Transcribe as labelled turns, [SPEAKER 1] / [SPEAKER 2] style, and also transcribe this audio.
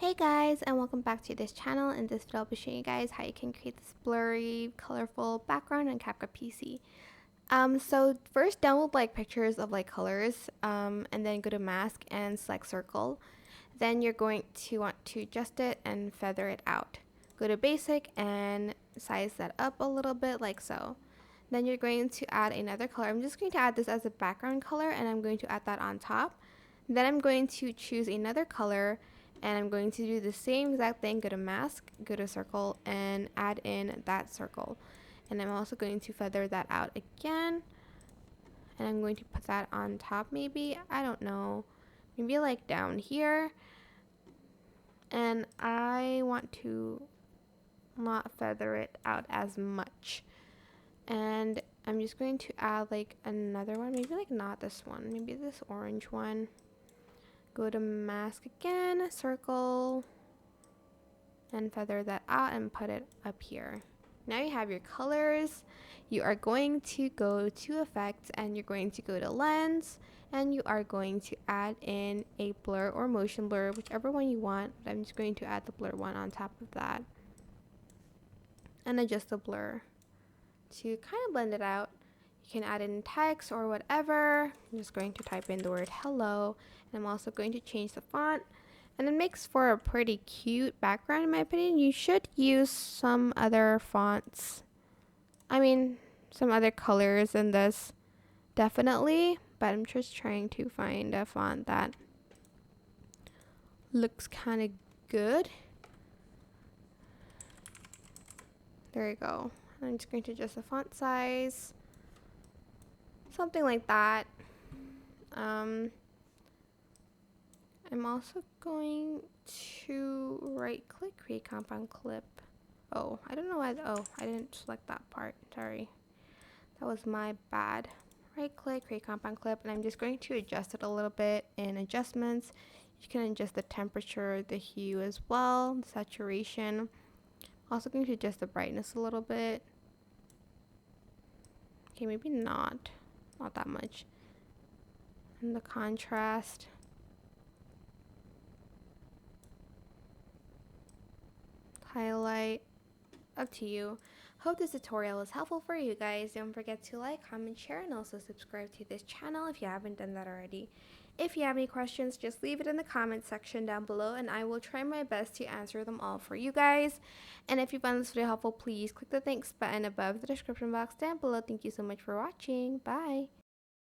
[SPEAKER 1] Hey guys, and welcome back to this channel. In this video I'll be showing you guys how you can create this blurry, colorful background in CapCut PC. So first download pictures of colors, and then go to mask and select circle. Then you're going to want to adjust it and feather it out. Go to basic and size that up a little bit like so. Then you're going to add another color. I'm just going to add this as a background color, and I'm going to add that on top. Then I'm going to choose another color, and I'm going to do the same exact thing. Go to mask, go to circle, and add in that circle. And I'm also going to feather that out again, and I'm going to put that on top, maybe, I don't know, maybe down here. And I want to not feather it out as much, and I'm just going to add another one, maybe not this one, maybe this orange one. Go to mask again, circle, and feather that out and put it up here. Now you have your colors. You are going to go to effects, and you're going to go to lens, and you are going to add in a blur or motion blur, whichever one you want, but I'm just going to add the blur one on top of that, and adjust the blur to kind of blend it out. You can add in text or whatever. I'm just going to type in the word hello, and I'm also going to change the font, and it makes for a pretty cute background in my opinion. You should use some other fonts, some other colors in this, definitely, but I'm just trying to find a font that looks kind of good. There you go. I'm just going to adjust the font size, something like that. I'm also going to right click, create compound clip. Oh, I don't know why. Oh, I didn't select that part. Sorry. That was my bad. Right click, create compound clip, and I'm just going to adjust it a little bit in adjustments. You can adjust the temperature, the hue as well, the saturation. Also going to adjust the brightness a little bit. Okay, maybe not that much. And the contrast. Highlight, up to you. Hope this tutorial was helpful for you guys. Don't forget to like, comment, share, and also subscribe to this channel if you haven't done that already. If you have any questions, just leave it in the comment section down below, and I will try my best to answer them all for you guys. And if you found this video helpful, please click the thanks button above the description box down below. Thank you so much for watching. Bye.